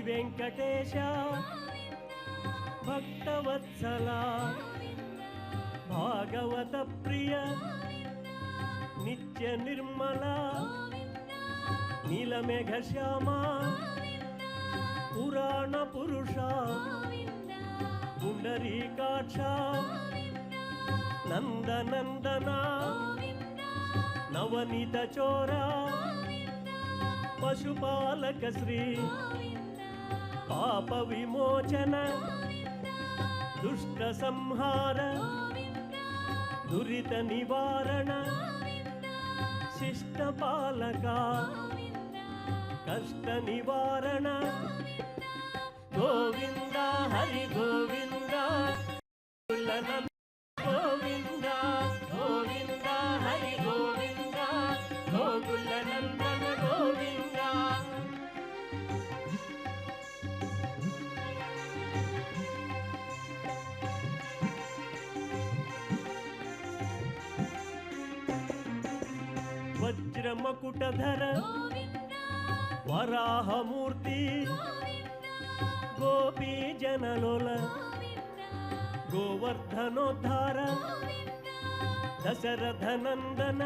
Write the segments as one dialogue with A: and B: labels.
A: वेंकटेश भक्तवत्सला भागवत प्रिय नित्य निर्मला नीलमेघ श्यामा पुराण पुरुषा पुंडरीकाक्षा नंदनंदना नवनीत चोरा पशुपालक श्री पाप विमोचन दुष्ट संहार दुरित निवारण शिष्ट पालका कष्ट निवारण गोविंद हरि गोविंद गोविंद गोविंद हरि गोविंद गोकुल नंदन गोविंद। वज्र मकुटधर वराह मूर्ति गोपी जनलोल गोवर्धनोद्धार दशरथ नंदन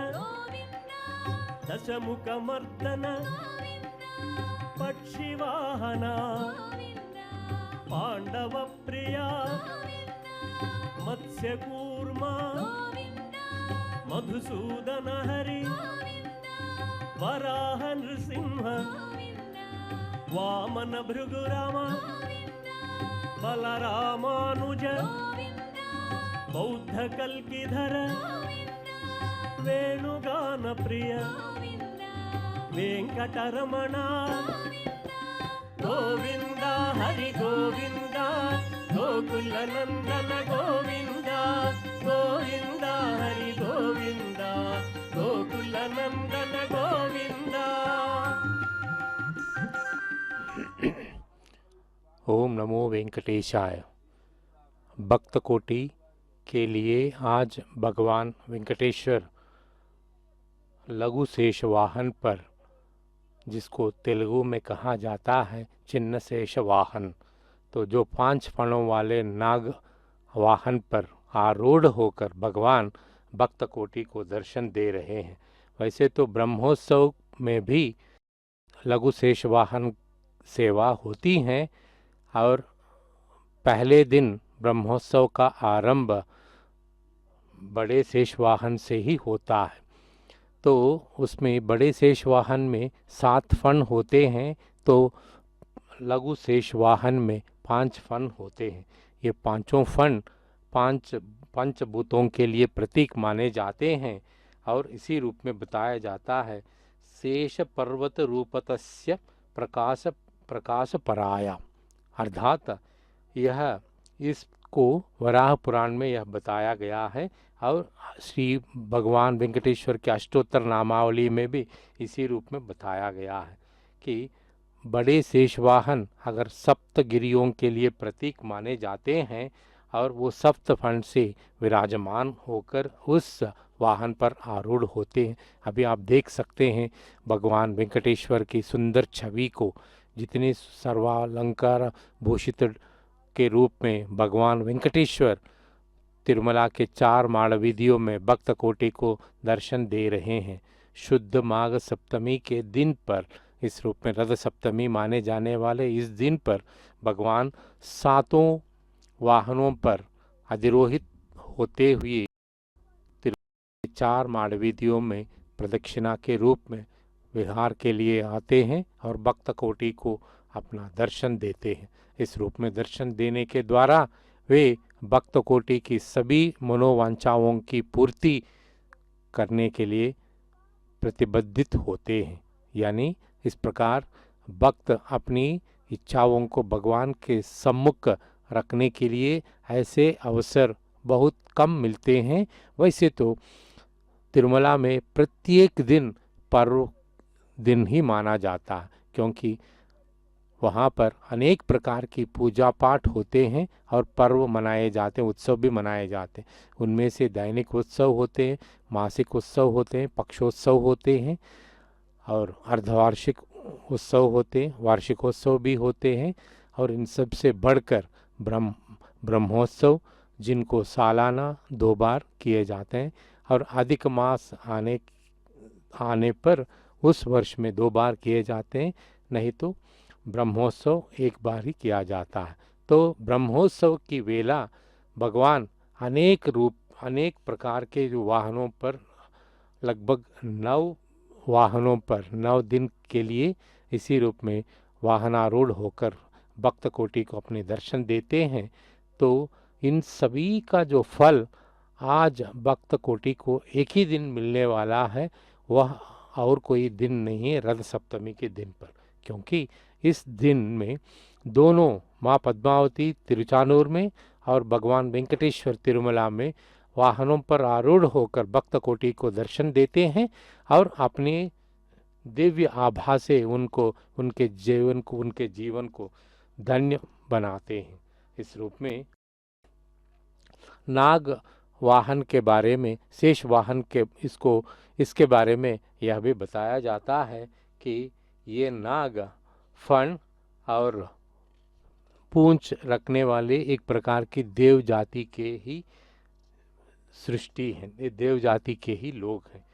A: दशमुख मर्दन पक्षिवाहना पांडव प्रिया मत्स्य कूर्मा मधुसूदन हरि वराह नृसिंह वामन भृगुराम बलरामानुज बौद्ध कल्किधर वेणुगान प्रिय वेंकटरमण गोविंद हरि गोविंद गोकुल नंदन गोविंद गोविंद हरि गोविंद गोकुल नंदन गोविंद।
B: ओम नमो वेंकटेशाय। भक्त कोटि के लिए आज भगवान वेंकटेश्वर लघु शेष वाहन पर, जिसको तेलुगु में कहा जाता है चिन्न शेष वाहन, तो जो 5 फणों वाले नाग वाहन पर आरूढ़ होकर भगवान भक्त कोटि को दर्शन दे रहे हैं। वैसे तो ब्रह्मोत्सव में भी लघु शेष वाहन सेवा होती हैं और पहले दिन ब्रह्मोत्सव का आरंभ बड़े शेष वाहन से ही होता है। तो उसमें बड़े शेष वाहन में 7 फण होते हैं, तो लघु शेष वाहन में 5 फण होते हैं। ये पांचों फण 5 पंचभूतों के लिए प्रतीक माने जाते हैं और इसी रूप में बताया जाता है। शेष पर्वत रूपतस्य प्रकाश प्रकाश पराया, अर्थात यह इसको वराह पुराण में यह बताया गया है और श्री भगवान वेंकटेश्वर के अष्टोत्तर नामावली में भी इसी रूप में बताया गया है कि बड़े शेषवाहन अगर सप्तगिरियों के लिए प्रतीक माने जाते हैं और वो सप्त फण से विराजमान होकर उस वाहन पर आरूढ़ होते हैं। अभी आप देख सकते हैं भगवान वेंकटेश्वर की सुंदर छवि को, जितने सर्वालंकार भूषित के रूप में भगवान वेंकटेश्वर तिरुमला के 4 माड़वीधियों में भक्त कोटि को दर्शन दे रहे हैं। शुद्ध माघ सप्तमी के दिन पर, इस रूप में रथ सप्तमी माने जाने वाले इस दिन पर भगवान 7 वाहनों पर अधिरोहित होते हुए 4 माड़वीधियों में प्रदक्षिणा के रूप में विहार के लिए आते हैं और भक्त कोटि को अपना दर्शन देते हैं। इस रूप में दर्शन देने के द्वारा वे भक्त कोटि की सभी मनोवांछाओं की पूर्ति करने के लिए प्रतिबद्धित होते हैं। यानी इस प्रकार भक्त अपनी इच्छाओं को भगवान के सम्मुख रखने के लिए ऐसे अवसर बहुत कम मिलते हैं। वैसे तो तिरुमला में प्रत्येक दिन पर्व दिन ही माना जाता है, क्योंकि वहाँ पर अनेक प्रकार की पूजा पाठ होते हैं और पर्व मनाए जाते हैं, उत्सव भी मनाए जाते हैं। उनमें से दैनिक उत्सव होते हैं, मासिक उत्सव होते हैं, पक्षोत्सव होते हैं और अर्धवार्षिक उत्सव होते हैं, वार्षिकोत्सव भी होते हैं, और इन सब से बढ़कर ब्रह्मोत्सव, जिनको सालाना 2 बार किए जाते हैं, और अधिक मास आने पर उस वर्ष में 2 बार किए जाते हैं, नहीं तो ब्रह्मोत्सव 1 बार ही किया जाता है। तो ब्रह्मोत्सव की वेला भगवान अनेक प्रकार के जो वाहनों पर, लगभग 9 वाहनों पर 9 दिन के लिए इसी रूप में वाहनारूढ़ होकर भक्त कोटि को अपने दर्शन देते हैं। तो इन सभी का जो फल आज भक्त कोटि को एक ही दिन मिलने वाला है, वह और कोई दिन नहीं है, रथ सप्तमी के दिन पर। क्योंकि इस दिन में दोनों माँ पद्मावती तिरुचानूर में और भगवान वेंकटेश्वर तिरुमला में वाहनों पर आरूढ़ होकर भक्त कोटि को दर्शन देते हैं और अपने दिव्य आभा से उनके जीवन को धन्य बनाते हैं। इस रूप में नाग वाहन के बारे में, शेष वाहन के इसके बारे में यह भी बताया जाता है कि ये नाग फण और पूंछ रखने वाले एक प्रकार की देव जाति के ही सृष्टि हैं, ये देव जाति के ही लोग हैं।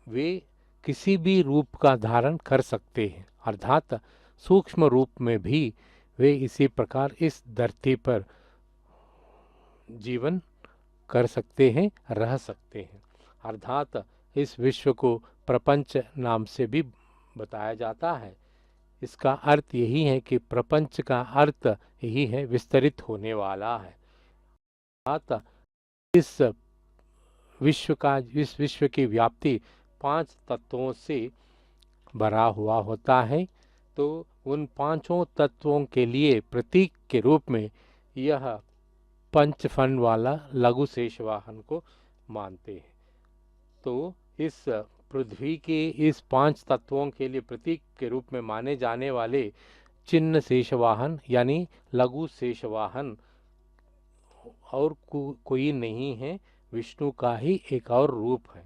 B: वे किसी भी रूप का धारण कर सकते हैं, अर्थात सूक्ष्म रूप में भी वे इसी प्रकार इस धरती पर जीवन कर सकते हैं, रह सकते हैं। अर्थात इस विश्व को प्रपंच नाम से भी बताया जाता है। इसका अर्थ यही है कि प्रपंच का अर्थ यही है, विस्तरित होने वाला है। अर्थात इस विश्व की व्याप्ति 5 तत्वों से भरा हुआ होता है। तो उन 5 तत्वों के लिए प्रतीक के रूप में यह पंचफन वाला लघु शेष वाहन को मानते हैं। तो इस पृथ्वी के इस 5 तत्वों के लिए प्रतीक के रूप में माने जाने वाले चिन्ह शेष वाहन यानी लघु शेष वाहन और कोई नहीं है, विष्णु का ही एक और रूप है,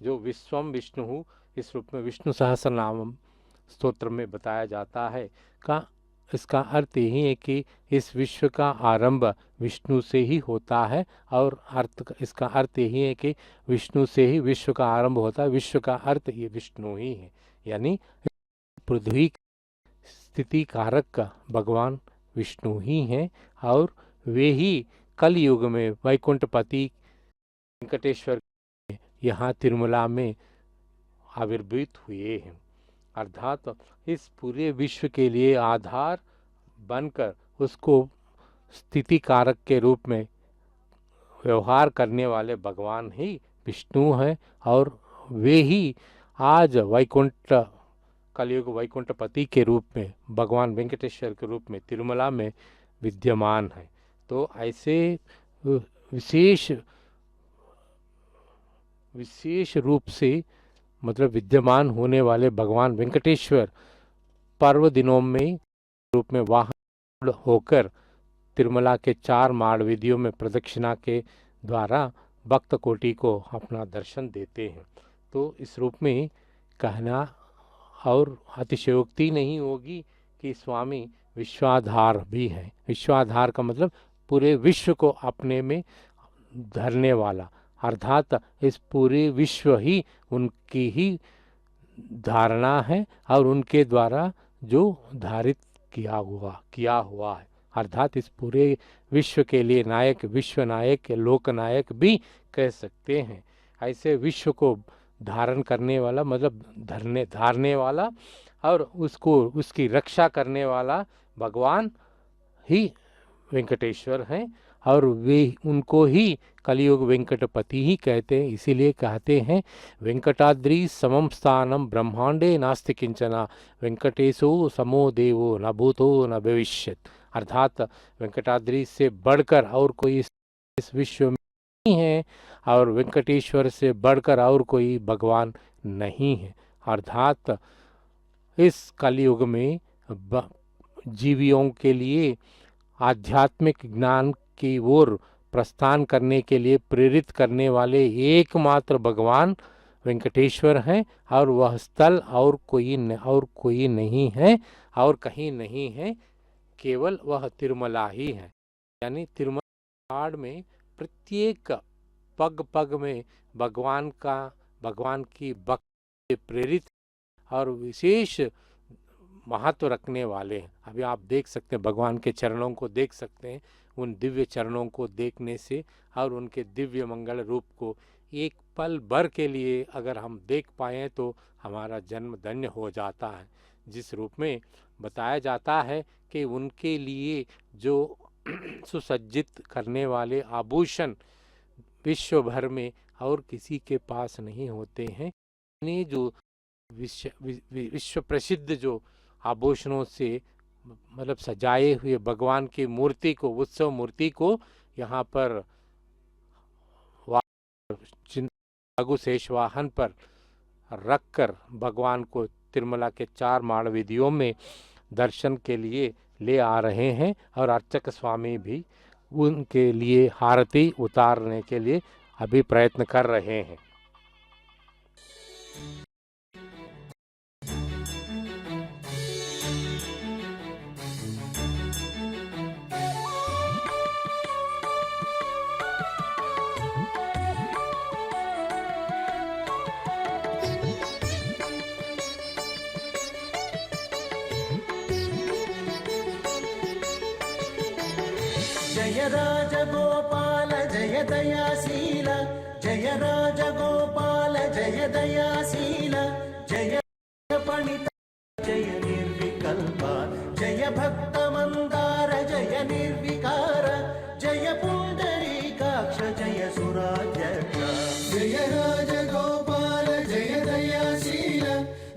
B: जो विश्वम विष्णु, इस रूप में विष्णु सहस्रनाम स्तोत्र में बताया जाता है। इसका अर्थ यही है कि इस विश्व का आरंभ विष्णु से ही होता है, और इसका अर्थ यही है कि विष्णु से ही विश्व का आरंभ होता है। विश्व का अर्थ ये विष्णु ही है, यानी पृथ्वी स्थिति कारक भगवान विष्णु ही हैं, और वे ही कल युग में वैकुंठपति वेंकटेश्वर यहाँ तिरुमला में आविर्भूत हुए हैं। अर्थात इस पूरे विश्व के लिए आधार बनकर उसको स्थिति कारक के रूप में व्यवहार करने वाले भगवान ही विष्णु हैं, और वे ही आज कलयुग वैकुंठपति के रूप में, भगवान वेंकटेश्वर के रूप में तिरुमला में विद्यमान है। तो ऐसे विशेष रूप से मतलब विद्यमान होने वाले भगवान वेंकटेश्वर पर्व दिनों में रूप में वाहन होकर तिरुमला के 4 माड़ विधियों में प्रदक्षिणा के द्वारा भक्त कोटि को अपना दर्शन देते हैं। तो इस रूप में कहना और अतिशयोक्ति नहीं होगी कि स्वामी विश्वाधार भी हैं। विश्वाधार का मतलब पूरे विश्व को अपने में धरने वाला, अर्थात इस पूरे विश्व ही उनकी ही धारणा है और उनके द्वारा जो धारित किया हुआ है। अर्थात इस पूरे विश्व के लिए नायक, विश्व नायक, लोक नायक भी कह सकते हैं। ऐसे विश्व को धारण करने वाला मतलब धारने वाला और उसकी रक्षा करने वाला भगवान ही वेंकटेश्वर हैं, और वे उनको ही कलियुग वेंकटपति ही कहते हैं। इसीलिए कहते हैं वेंकटाद्रि समम स्थानम ब्रह्मांडे नास्ति किंचना वेंकटेशो समो देवो न भूतो न भविष्यत। अर्थात वेंकटाद्रि से बढ़कर और कोई इस विश्व में नहीं है, और वेंकटेश्वर से बढ़कर और कोई भगवान नहीं है। अर्थात इस कलियुग में जीवियों के लिए आध्यात्मिक ज्ञान की ओर प्रस्थान करने के लिए प्रेरित करने वाले एकमात्र भगवान वेंकटेश्वर हैं और वह स्थल और कोई नहीं है और कहीं नहीं है, केवल वह तिरुमला ही है। यानी तिरुमला पहाड़ में प्रत्येक पग पग में भगवान की भक्ति से प्रेरित और विशेष महत्व रखने वाले हैं। अभी आप देख सकते हैं, भगवान के चरणों को देख सकते हैं। उन दिव्य चरणों को देखने से और उनके दिव्य मंगल रूप को एक पल भर के लिए अगर हम देख पाएँ तो हमारा जन्म धन्य हो जाता है। जिस रूप में बताया जाता है कि उनके लिए जो सुसज्जित करने वाले आभूषण विश्व भर में और किसी के पास नहीं होते हैं। ने जो विश्व प्रसिद्ध जो आभूषणों से मतलब सजाए हुए भगवान की मूर्ति को, उत्सव मूर्ति को यहाँ पर लघु शेष वाहन पर रखकर भगवान को तिरुमला के 4 माड़ वीथियों में दर्शन के लिए ले आ रहे हैं और अर्चक स्वामी भी उनके लिए आरती उतारने के लिए अभी प्रयत्न कर रहे हैं।
C: जय राजगोपाल जय दयाशील, जय राजगोपाल जय दयाशील, जय पणित जय निर्विकल्प, जय भक्त मंदार जय निर्विकार, जय पुंडरीकाक्ष जय सुराध्यक्ष। जय राजगोपाल जय दयाशील,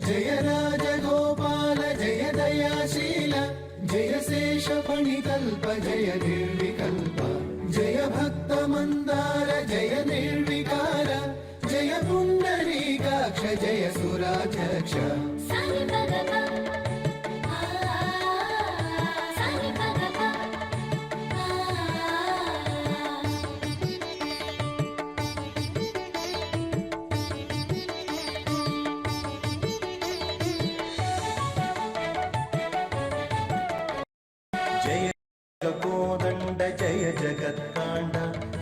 C: जय राजगोपाल जय दयाशील, जय शेष फणिकल्प जय निर्विकल्प, जय भक्त मंदार जय निर्विकार, जय पुंडरीकाक्ष जय सुराध्यक्ष। जय कोदंड जय जगत्कांड,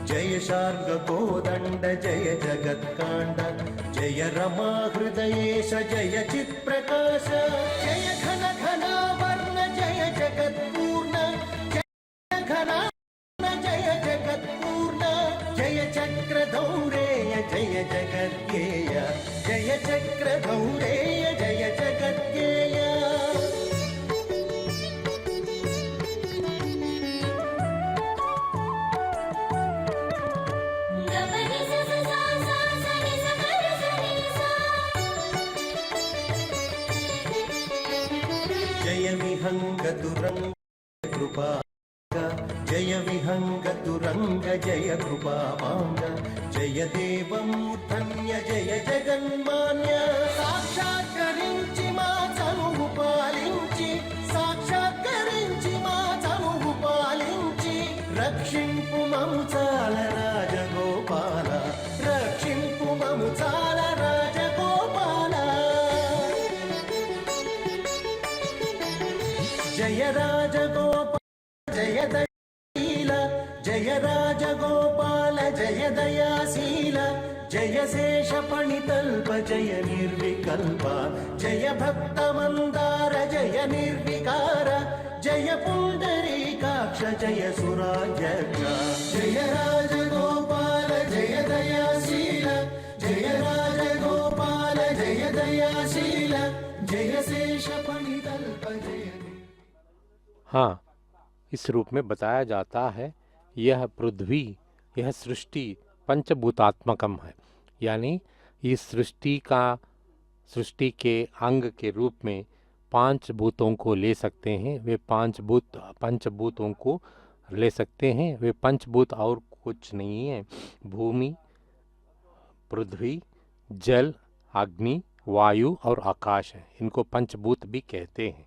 C: जय शार्ग कोदंड जय जगत्कांड, जय रमा हृदयेश जय चित्प्रकाश, जय घन घनावर्ण जय जगत्पूर्ण, जय घनावर्ण जय जगत्पूर्ण, जय चक्रधौरेय जय जगद्गेय, जय चक्रधौरेय जय जगद्गेय। जय विहंगतुरंग कृपा, जय विहंगतुरंग जय कृपामांग, जय देवमूर्धन्य जय जगन्मान्य, साक्षात्कరించి మా చనువు పాలించి, సాక్షాత్కరించి మా చనువు పాలించి, రక్షింపు మము చాల రాజగోపాల, రక్షింపు మము చాల రాజగోపాల। जय राजगोपाल जय दयाशील, जय राजगोपाल जय दयाशील, जय शेष फणितल्प जय निर्विकल्प, जय भक्त मंदार जय निर्विकार, जय पुंडरीकाक्ष जय सुराध्यक्ष। जय राजगोपाल जय दयाशील, जय राजगोपाल जय दयाशील, जय शेष फणितल्प जय।
B: हाँ, इस रूप में बताया जाता है यह पृथ्वी, यह सृष्टि पंचभूतात्मकम है। यानी इस सृष्टि के अंग के रूप में 5 भूतों को ले सकते हैं। वे पंचभूतों को ले सकते हैं। वे पंचभूत और कुछ नहीं है। भूमि, पृथ्वी, जल, अग्नि, वायु और आकाश है। इनको पंचभूत भी कहते हैं।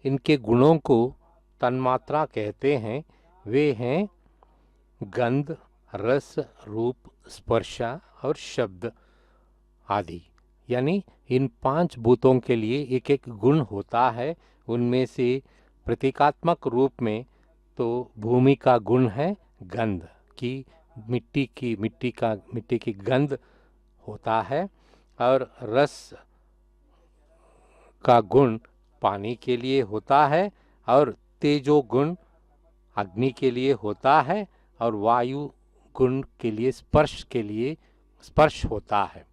B: इनके गुणों को तन्मात्रा कहते हैं। वे हैं गंध, रस, रूप, स्पर्शा और शब्द आदि। यानी इन 5 भूतों के लिए एक एक गुण होता है। उनमें से प्रतीकात्मक रूप में तो भूमि का गुण है गंध की, मिट्टी की गंध होता है, और रस का गुण पानी के लिए होता है, और तेजो गुण अग्नि के लिए होता है, और वायु गुण के लिए स्पर्श होता है,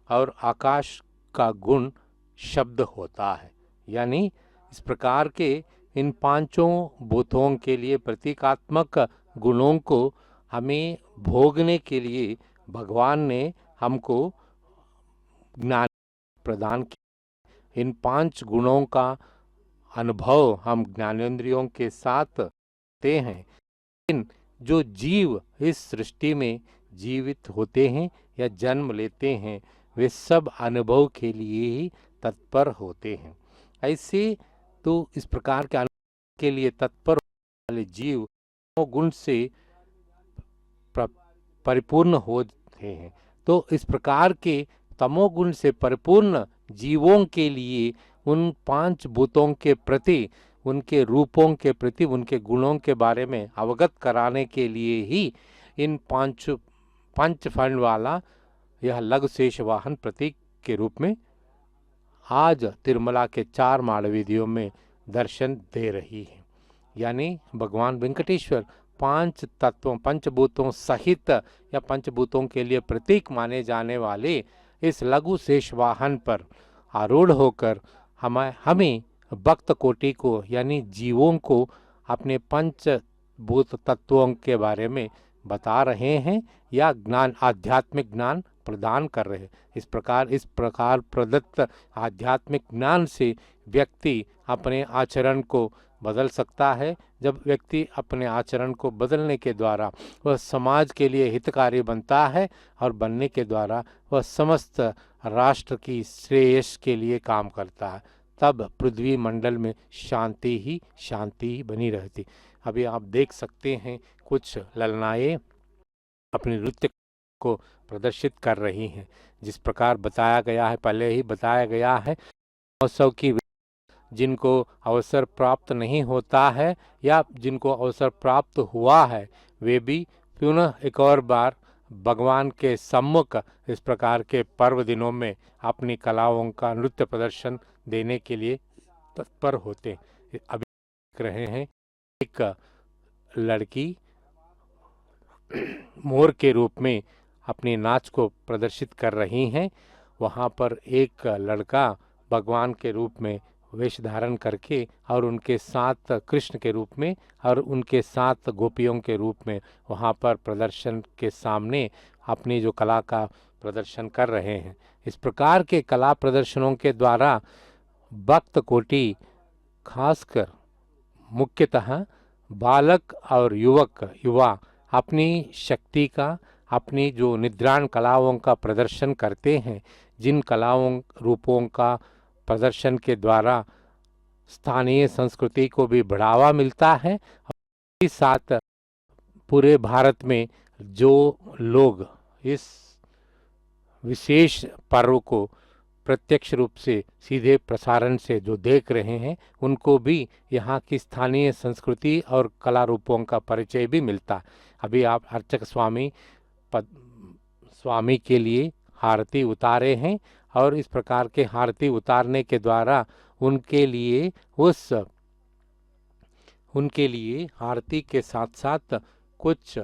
B: और आकाश का गुण शब्द होता है। यानी इस प्रकार के इन 5 भूतों के लिए प्रतीकात्मक गुणों को हमें भोगने के लिए भगवान ने हमको ज्ञान प्रदान किया। इन 5 गुणों का अनुभव हम ज्ञानेंद्रियों के साथ करते हैं। लेकिन जो जीव इस सृष्टि में जीवित होते हैं या जन्म लेते हैं, वे सब अनुभव के लिए ही तत्पर होते हैं। ऐसे तो इस प्रकार के अनुभव के लिए तत्पर वाले जीव गुण से परिपूर्ण होते हैं। तो इस प्रकार के तमोगुण से परिपूर्ण जीवों के लिए उन 5 भूतों के प्रति, उनके रूपों के प्रति, उनके गुणों के बारे में अवगत कराने के लिए ही इन 5 फण वाला यह लघु शेष वाहन प्रतीक के रूप में आज तिरुमला के 4 माड़वीधियों में दर्शन दे रही है। यानी भगवान वेंकटेश्वर 5 तत्वों, पंचभूतों सहित या पंचभूतों के लिए प्रतीक माने जाने वाले इस लघु शेष वाहन पर आरूढ़ होकर हमें भक्त कोटि को यानी जीवों को अपने पंचभूत तत्वों के बारे में बता रहे हैं या ज्ञान, आध्यात्मिक ज्ञान प्रदान कर रहे हैं। इस प्रकार प्रदत्त आध्यात्मिक ज्ञान से व्यक्ति अपने आचरण को बदल सकता है। जब व्यक्ति अपने आचरण को बदलने के द्वारा वह समाज के लिए हितकारी बनता है, और बनने के द्वारा वह समस्त राष्ट्र की श्रेयस के लिए काम करता है, तब पृथ्वी मंडल में शांति ही बनी रहती। अभी आप देख सकते हैं कुछ ललनाएं अपने नृत्य को प्रदर्शित कर रही हैं। जिस प्रकार बताया गया है, पहले ही बताया गया है, महोत्सव की जिनको अवसर प्राप्त नहीं होता है या जिनको अवसर प्राप्त हुआ है, वे भी पुनः एक और बार भगवान के सम्मुख इस प्रकार के पर्व दिनों में अपनी कलाओं का नृत्य प्रदर्शन देने के लिए तत्पर होते हैं। अभी देख रहे हैं एक लड़की मोर के रूप में अपने नाच को प्रदर्शित कर रही हैं। वहाँ पर एक लड़का भगवान के रूप में वेश धारण करके और उनके साथ कृष्ण के रूप में और उनके साथ गोपियों के रूप में वहाँ पर प्रदर्शन के सामने अपनी जो कला का प्रदर्शन कर रहे हैं। इस प्रकार के कला प्रदर्शनों के द्वारा भक्त कोटि, खासकर मुख्यतः बालक और युवा अपनी शक्ति का, अपनी जो निद्राण कलाओं का प्रदर्शन करते हैं, जिन कलाओं रूपों का प्रदर्शन के द्वारा स्थानीय संस्कृति को भी बढ़ावा मिलता है, और इस साथ पूरे भारत में जो लोग इस विशेष पर्व को प्रत्यक्ष रूप से सीधे प्रसारण से जो देख रहे हैं, उनको भी यहाँ की स्थानीय संस्कृति और कला रूपों का परिचय भी मिलता। अभी आप अर्चक स्वामी के लिए आरती उतारे हैं, और इस प्रकार के आरती उतारने के द्वारा उनके लिए आरती के साथ साथ कुछ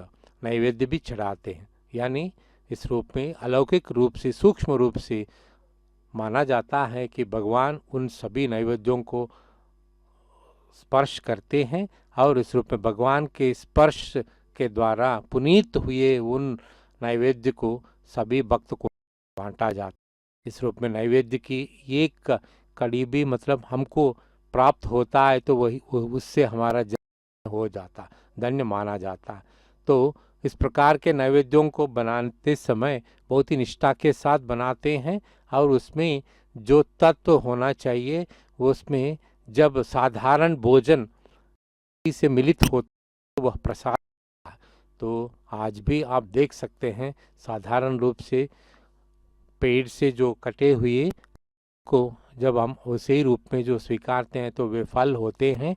B: नैवेद्य भी चढ़ाते हैं। यानी इस रूप में अलौकिक रूप से, सूक्ष्म रूप से माना जाता है कि भगवान उन सभी नैवेद्यों को स्पर्श करते हैं, और इस रूप में भगवान के स्पर्श के द्वारा पुनीत हुए उन नैवेद्य को सभी भक्त को बांटा जाता है। इस रूप में नैवेद्य की एक कड़ी भी मतलब हमको प्राप्त होता है, तो वही उससे हमारा जन्म हो जाता, धन्य माना जाता। तो इस प्रकार के नैवेद्यों को बनाते समय बहुत ही निष्ठा के साथ बनाते हैं, और उसमें जो तत्व होना चाहिए, उसमें जब साधारण भोजन से मिलित होता है वह प्रसाद, तो आज भी आप देख सकते हैं साधारण रूप से पेड़ से जो कटे हुए को जब हम उसी ही रूप में जो स्वीकारते हैं तो वे फल होते हैं।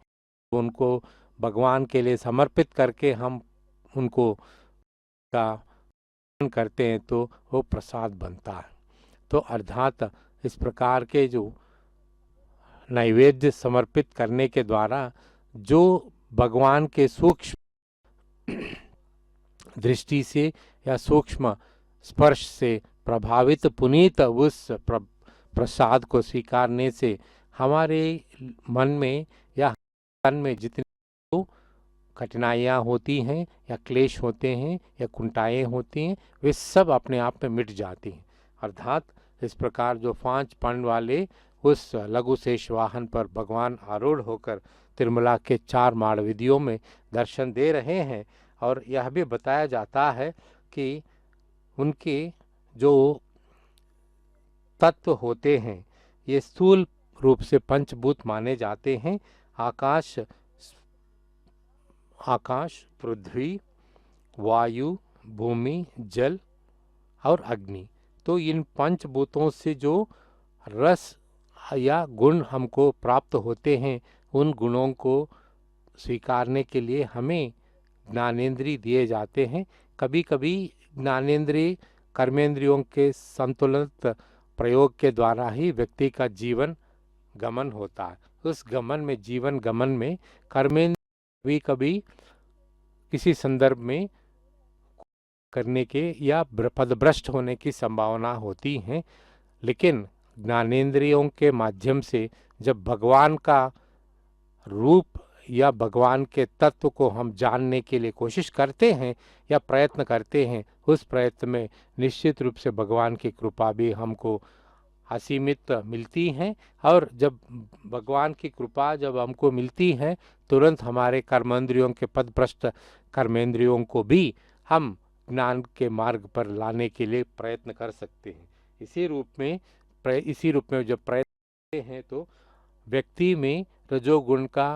B: उनको भगवान के लिए समर्पित करके हम उनको का करते हैं तो वो प्रसाद बनता है। तो अर्थात इस प्रकार के जो नैवेद्य समर्पित करने के द्वारा जो भगवान के सूक्ष्म दृष्टि से या सूक्ष्म स्पर्श से प्रभावित पुनीत उस प्रसाद को स्वीकारने से हमारे मन में या तन में जितनी कठिनाइयाँ होती हैं या क्लेश होते हैं या कुंठाएँ होती हैं वे सब अपने आप में मिट जाती हैं। अर्थात इस प्रकार जो 5 पर्ण वाले उस लघु शेष वाहन पर भगवान आरूढ़ होकर तिरुमला के 4 माड़विदियों में दर्शन दे रहे हैं और यह भी बताया जाता है कि उनके जो तत्व होते हैं ये स्थूल रूप से पंचभूत माने जाते हैं। आकाश, पृथ्वी, वायु, भूमि, जल और अग्नि। तो इन पंचभूतों से जो रस या गुण हमको प्राप्त होते हैं उन गुणों को स्वीकारने के लिए हमें ज्ञानेंद्रिय दिए जाते हैं। कभी कभी ज्ञानेंद्रिय कर्मेंद्रियों के संतुलित प्रयोग के द्वारा ही व्यक्ति का जीवन गमन होता है। उस गमन में जीवन गमन में कर्मेंद्रिय भी कभी किसी संदर्भ में करने के या पदभ्रष्ट होने की संभावना होती है, लेकिन ज्ञानेंद्रियों के माध्यम से जब भगवान का रूप या भगवान के तत्व को हम जानने के लिए कोशिश करते हैं या प्रयत्न करते हैं, उस प्रयत्न में निश्चित रूप से भगवान की कृपा भी हमको असीमित मिलती है। और जब भगवान की कृपा जब हमको मिलती है तुरंत हमारे कर्मेंद्रियों के पदभ्रष्ट कर्मेंद्रियों को भी हम ज्ञान के मार्ग पर लाने के लिए प्रयत्न कर सकते हैं। इसी रूप में जब प्रयत्न करते हैं तो व्यक्ति में रजोगुण का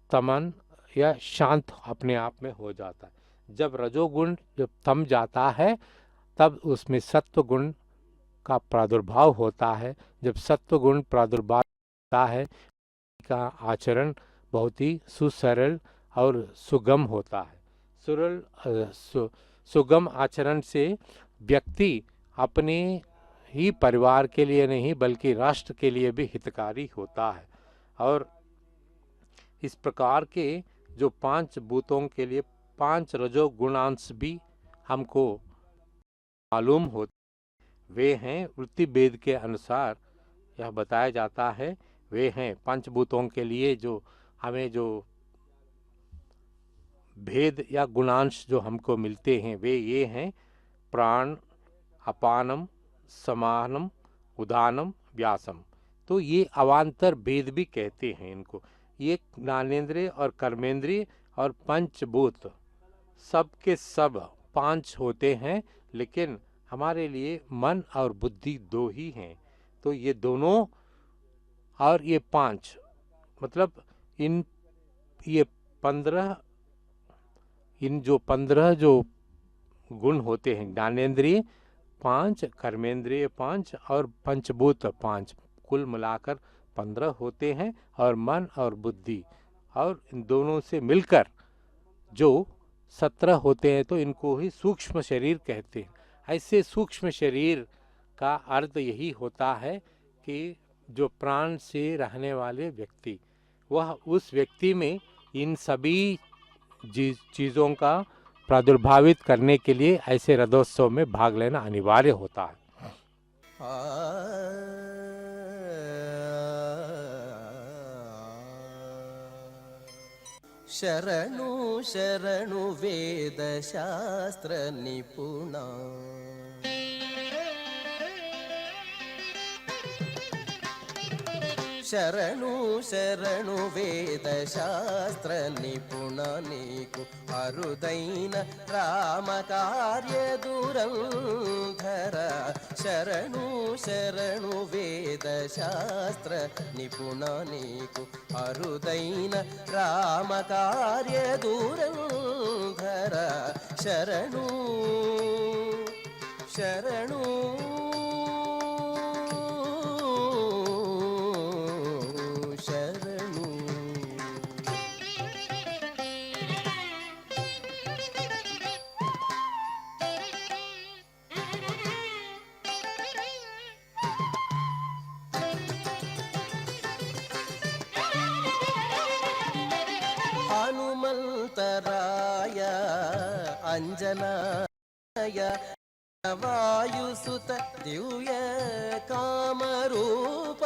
B: तमन या शांत अपने आप में हो जाता है। जब रजोगुण जब थम जाता है तब उसमें सत्व गुण का प्रादुर्भाव होता है। जब सत्व गुण प्रादुर्भाव होता है का आचरण बहुत ही सुसरल और सुगम होता है। सुगम आचरण से व्यक्ति अपने ही परिवार के लिए नहीं बल्कि राष्ट्र के लिए भी हितकारी होता है। और इस प्रकार के जो 5 भूतों के लिए 5 रजोगुणांश भी हमको मालूम होते, वे हैं वृत्ति भेद के अनुसार यह बताया जाता है। वे हैं पंचभूतों के लिए जो हमें जो भेद या गुणांश जो हमको मिलते हैं वे ये हैं प्राण, अपानम, समानम, उदानम, व्यासम। तो ये अवान्तर भेद भी कहते हैं इनको। ये ज्ञानेंद्रिय और कर्मेंद्रिय और पंचभूत सब के सब 5 होते हैं, लेकिन हमारे लिए मन और बुद्धि 2 ही हैं। तो ये दोनों और ये 5 मतलब ये 15 जो 15 जो गुण होते हैं ज्ञानेंद्रिय 5, कर्मेंद्रिय 5 और पंचभूत 5, कुल मिलाकर 15 होते हैं। और मन और बुद्धि और इन दोनों से मिलकर जो 17 होते हैं तो इनको ही सूक्ष्म शरीर कहते हैं। ऐसे सूक्ष्म शरीर का अर्थ यही होता है कि जो प्राण से रहने वाले व्यक्ति वह उस व्यक्ति में इन सभी चीज़ों का प्रादुर्भावित करने के लिए ऐसे रथोत्सव में भाग लेना अनिवार्य होता है।
C: शरणु शरणु वेद शास्त्र निपुणा శరణు శరణు వేద శాస్త్ర నిపుణ నీకు అరుదైన రామ కార్య దురంధర శరణు శరణు వేద శాస్త్ర నిపుణ నీకు అరుదైన రామ కార్య దురంధర శరణు శరణు శరణు హనుమంతరాయ అంజనాయ వాయుసుత దివ్య కామరూప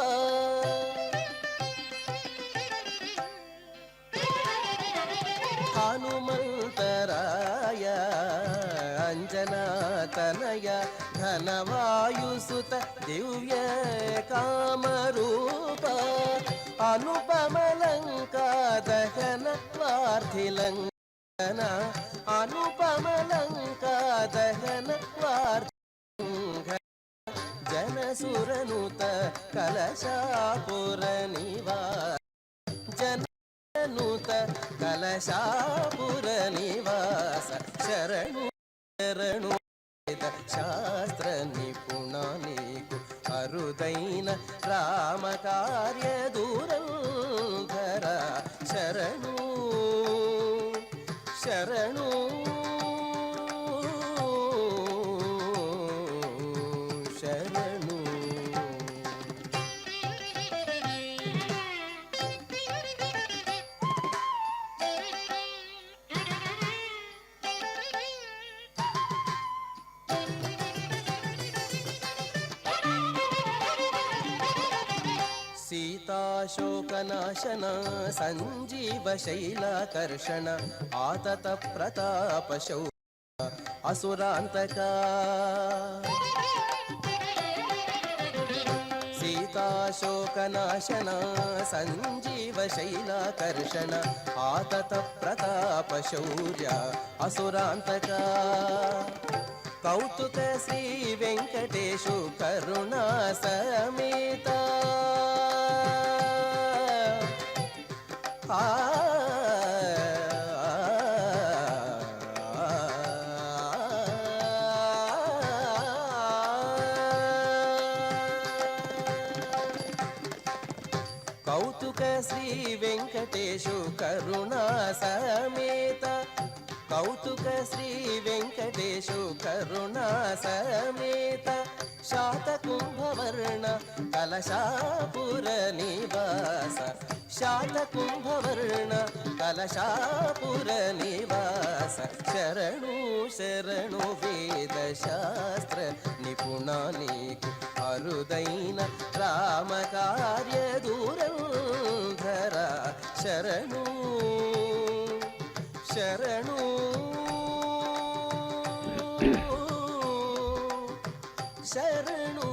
C: హనుమంతరాయ అంజనాతనయ ఘనవాయుసుత దివ్య కామరూప అనుపమలంకా దహన వార్థిలంకన అనుపమలంకా దహన జనసురనుత కలశాపుర నివాస జననుత కలశాపుర నివాస శరణు శరణు వేద శాస్త్ర నిపుణ నీకు అరుదైన రామ కార్య దూరంధర శరణు శరణు శరణు సీతాశోకనాశన సంజీవ శైలాకర్షణ ఆతత ప్రతాప శౌ అసురాంతక సీతాశోకనాశన సంజీవ శైలాకర్షణ ఆతత ప్రతాప శౌర్య అసురాంతక కౌతుక శ్రీ వెంకటేశు కరుణా సమేత కౌతుక శ్రీ వెంకటేశు కరుణా సమేత కౌతుక శ్రీ వెంకటేశు కరుణా సమేత శాతకుంభవర్ణ కలశాపుర నివాస శాతకుంభవర్ణ కలశాపుర నివాస శరణు శరణు వేద శాస్త్ర నిపుణ నీకు అరుదైన రామ కార్య దూరంధర శరణు శరణు शरणु।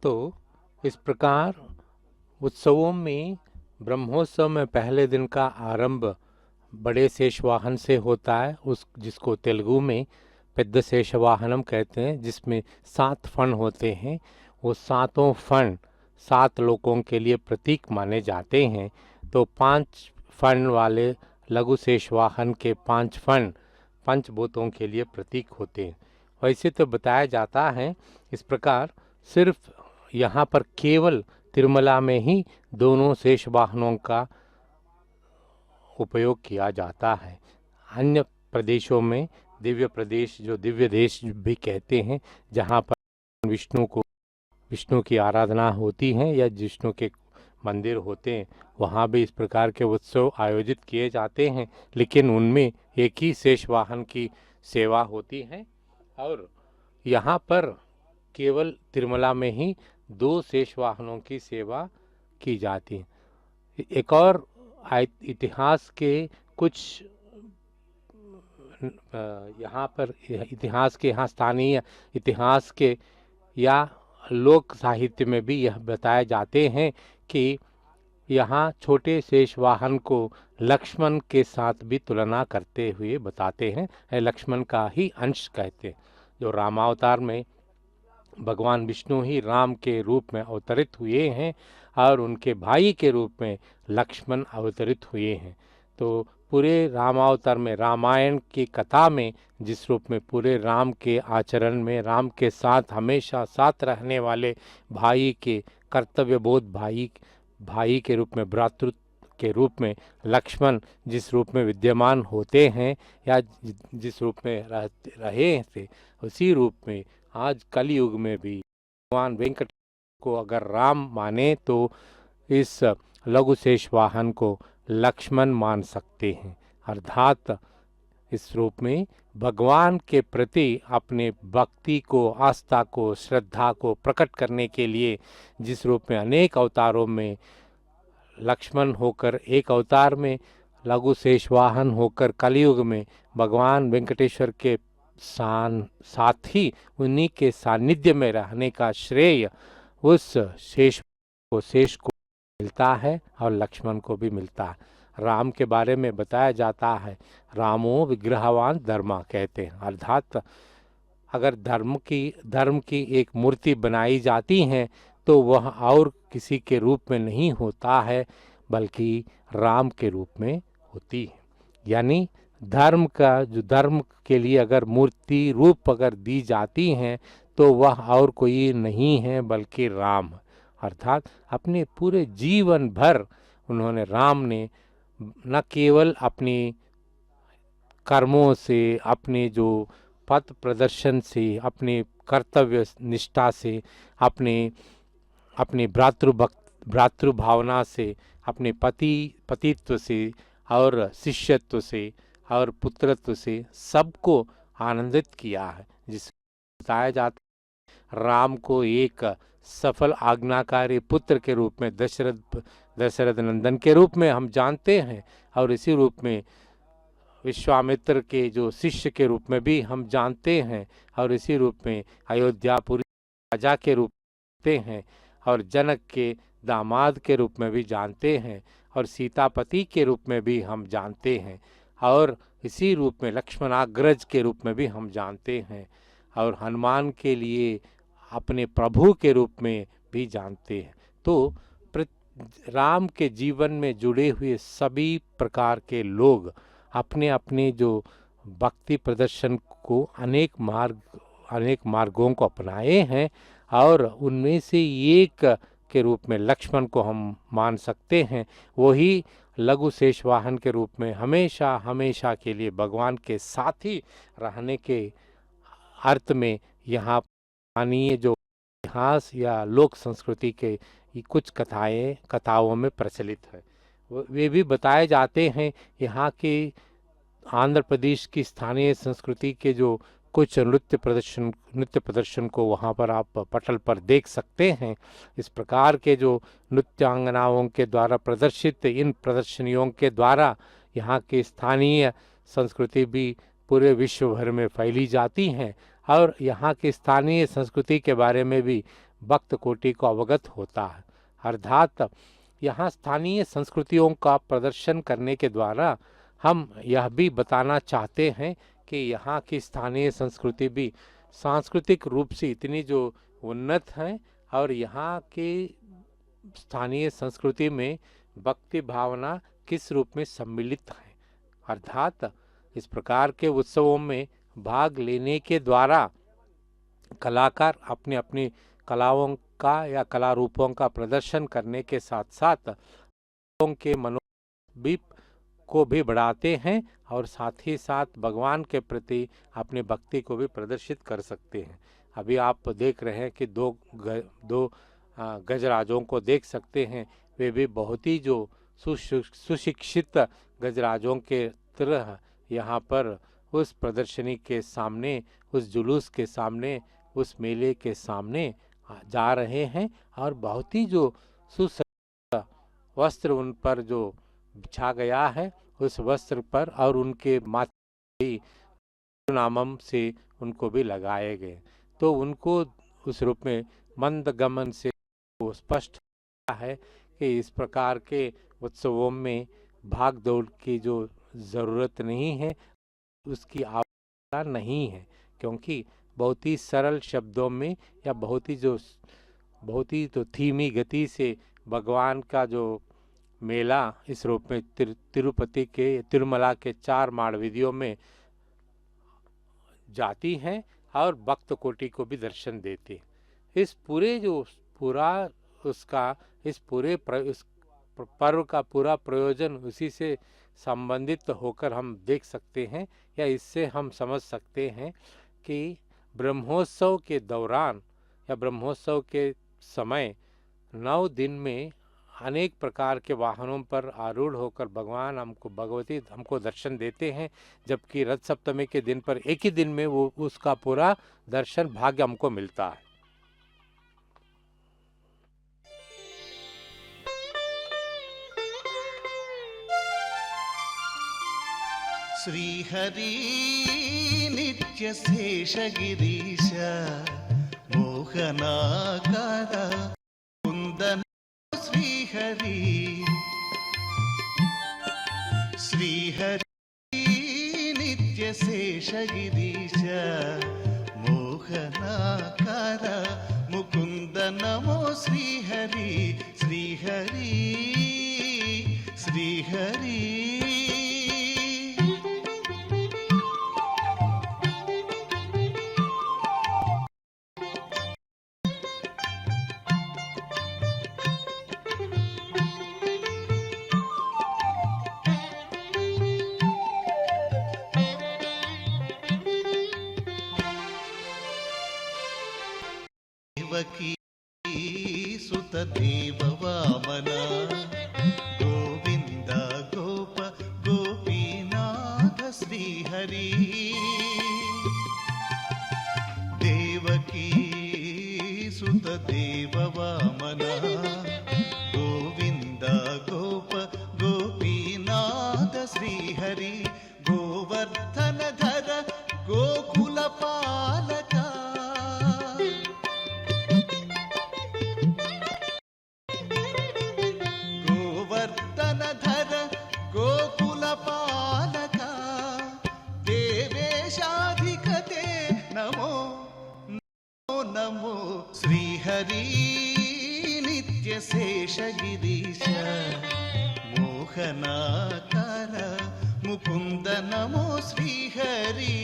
B: तो इस प्रकार उत्सवों में ब्रह्मोत्सव में पहले दिन का आरंभ बड़े शेषवाहन से होता है, उस जिसको तेलुगु में पेद्द शेषवाहनम कहते हैं, जिसमें 7 फण होते हैं। वो सातों फण 7 लोकों के लिए प्रतीक माने जाते हैं। तो 5 फण वाले लघु शेषवाहन के 5 फण पंचभूतों के लिए प्रतीक होते हैं। वैसे तो बताया जाता है इस प्रकार सिर्फ यहाँ पर केवल तिरुमला में ही दोनों शेष वाहनों का उपयोग किया जाता है। अन्य प्रदेशों में दिव्य प्रदेश, जो दिव्य देश भी कहते हैं, जहाँ पर विष्णु की आराधना होती है या विष्णु के मंदिर होते हैं, वहाँ भी इस प्रकार के उत्सव आयोजित किए जाते हैं। लेकिन उनमें एक ही शेष वाहन की सेवा होती है और यहाँ पर केवल तिरुमला में ही 2 शेष वाहनों की सेवा की जाती है। एक और इतिहास के कुछ यहाँ पर इतिहास के यहाँ स्थानीय इतिहास के या लोक साहित्य में भी यह बताए जाते हैं कि यहाँ छोटे शेष वाहन को लक्ष्मण के साथ भी तुलना करते हुए बताते हैं, लक्ष्मण का ही अंश कहते हैं। जो रामावतार में भगवान विष्णु ही राम के रूप में अवतरित हुए हैं और उनके भाई के रूप में लक्ष्मण अवतरित हुए हैं। तो पूरे रामावतार में, रामायण की कथा में, जिस रूप में पूरे राम के आचरण में, राम के साथ हमेशा साथ रहने वाले भाई के कर्तव्यबोध, भाई के रूप में, भ्रातृत्व के रूप में लक्ष्मण जिस रूप में विद्यमान होते हैं या जिस रूप में रहे थे, उसी रूप में आज कलयुग में भी भगवान वेंकट को अगर राम माने तो इस लघु शेष वाहन को लक्ष्मण मान सकते हैं। अर्थात इस रूप में भगवान के प्रति अपने भक्ति को, आस्था को, श्रद्धा को प्रकट करने के लिए जिस रूप में अनेक अवतारों में लक्ष्मण होकर एक अवतार में, लघु शेष वाहन होकर कलयुग में भगवान वेंकटेश्वर के साथ ही उन्हीं के सानिध्य में रहने का श्रेय उस शेष को मिलता है और लक्ष्मण को भी मिलता है। राम के बारे में बताया जाता है, रामो विग्रहवान धर्मा कहते हैं। अर्थात अगर धर्म की एक मूर्ति बनाई जाती है तो वह और किसी के रूप में नहीं होता है बल्कि राम के रूप में होती है। यानी धर्म के लिए अगर मूर्ति रूप अगर दी जाती है तो वह और कोई नहीं है बल्कि राम। अर्थात अपने पूरे जीवन भर उन्होंने, राम ने न केवल अपनी कर्मों से, अपने जो पथ प्रदर्शन से, अपने कर्तव्य निष्ठा से, अपने भ्रातृ भावना से, अपने पतित्व से और शिष्यत्व से और पुत्रत्व से सबको आनंदित किया है। जिसे बताया जाता है राम को एक सफल आज्ञाकारी पुत्र के रूप में, दशरथ नंदन के रूप में हम जानते हैं और इसी रूप में विश्वामित्र के जो शिष्य के रूप में भी हम जानते हैं और इसी रूप में अयोध्यापुरी राजा के रूप में जानते हैं और जनक के दामाद के रूप में भी जानते हैं और सीतापति के रूप में भी हम जानते हैं और इसी रूप में लक्ष्मणाग्रज के रूप में भी हम जानते हैं और हनुमान के लिए अपने प्रभु के रूप में भी जानते हैं। तो राम के जीवन में जुड़े हुए सभी प्रकार के लोग अपने अपने जो भक्ति प्रदर्शन को अनेक मार्गों को अपनाए हैं और उनमें से एक के रूप में लक्ष्मण को हम मान सकते हैं। वही लघु शेष वाहन के रूप में हमेशा के लिए भगवान के साथ ही रहने के अर्थ में यहाँ स्थानीय जो इतिहास या लोक संस्कृति के कुछ कथाओं में प्रचलित है, वे भी बताए जाते हैं। यहाँ के आंध्र प्रदेश की स्थानीय संस्कृति के जो कुछ नृत्य प्रदर्शन को वहाँ पर आप पटल पर देख सकते हैं। इस प्रकार के जो नृत्यांगनाओं के द्वारा प्रदर्शित इन प्रदर्शनियों के द्वारा यहाँ की स्थानीय संस्कृति भी पूरे विश्व भर में फैली जाती हैं और यहाँ की स्थानीय संस्कृति के बारे में भी भक्त कोटि को अवगत होता है। अर्थात यहाँ स्थानीय संस्कृतियों का प्रदर्शन करने के द्वारा हम यह भी बताना चाहते हैं कि यहाँ की स्थानीय संस्कृति भी सांस्कृतिक रूप से इतनी जो उन्नत है और यहाँ के स्थानीय संस्कृति में भक्ति भावना किस रूप में सम्मिलित है। अर्थात इस प्रकार के उत्सवों में भाग लेने के द्वारा कलाकार अपने अपनी कलाओं का या कला रूपों का प्रदर्शन करने के साथ साथ लोगों के मनोभाव को भी बढ़ाते हैं और साथ ही साथ भगवान के प्रति अपनी भक्ति को भी प्रदर्शित कर सकते हैं। अभी आप देख रहे हैं कि दो गजराजों को देख सकते हैं, वे भी बहुत ही जो सुशिक्षित गजराजों के तरह यहाँ पर उस प्रदर्शनी के सामने, उस जुलूस के सामने, उस मेले के सामने जा रहे हैं और बहुत ही जो सुसज्जित वस्त्र उन पर जो बिछा गया है उस वस्त्र पर और उनके माथे नामम से उनको भी लगाए गए, तो उनको उस रूप में मंद गमन से वो स्पष्ट है कि इस प्रकार के उत्सवों में भाग दौड़ की जो ज़रूरत नहीं है, उसकी आवश्यकता नहीं है, क्योंकि बहुत ही सरल शब्दों में या बहुत ही तो धीमी गति से भगवान का जो मेला इस रूप में तिरुपति के तिरुमला के 4 माड़ वीधियों में जाती हैं और भक्त कोटि को भी दर्शन देते। इस पूरे जो पूरा उसका इस पूरे इस पर्व का पूरा प्रयोजन उसी से संबंधित होकर हम देख सकते हैं, या इससे हम समझ सकते हैं कि ब्रह्मोत्सव के दौरान या ब्रह्मोत्सव के समय 9 दिन में अनेक प्रकार के वाहनों पर आरूढ़ होकर भगवान हमको दर्शन देते हैं, जबकि रथ सप्तमी के दिन पर एक ही दिन में वो उसका पूरा दर्शन भाग्य हमको मिलता है।
D: श्रीहरि नित्य शेषगिरीश मोहनाकार कुंदन श्रीहरि श्रीहरि नित्य शेषगिरीश मोहनाकार मुकुंद नमो श्रीहरि श्रीहरि श्रीहरि। देवकी सुत देव वामना गोविंद गोप गोपीनाथ श्रीहरि देवकी सुत देव वामना गोविंद गोप गोपीनाथ श्रीहरि गोवर्धन धर गोकुल पालका नमो श्रीहरि नित्य शेषगिरीश मोहनाकार मुकुंद नमो श्रीहरि।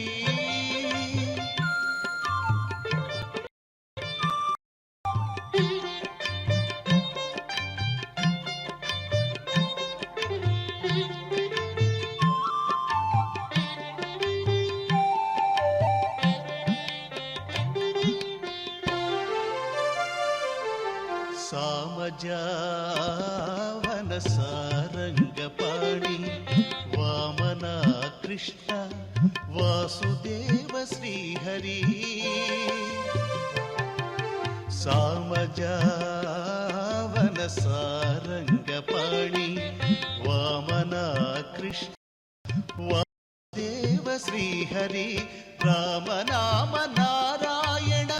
D: सामजावन सारंगपाणि वामना कृष्ण वासुदेव श्रीहरि सामजावन सारंगपाणि वामना कृष्ण वासुदेव श्रीहरि राम नाम नारायण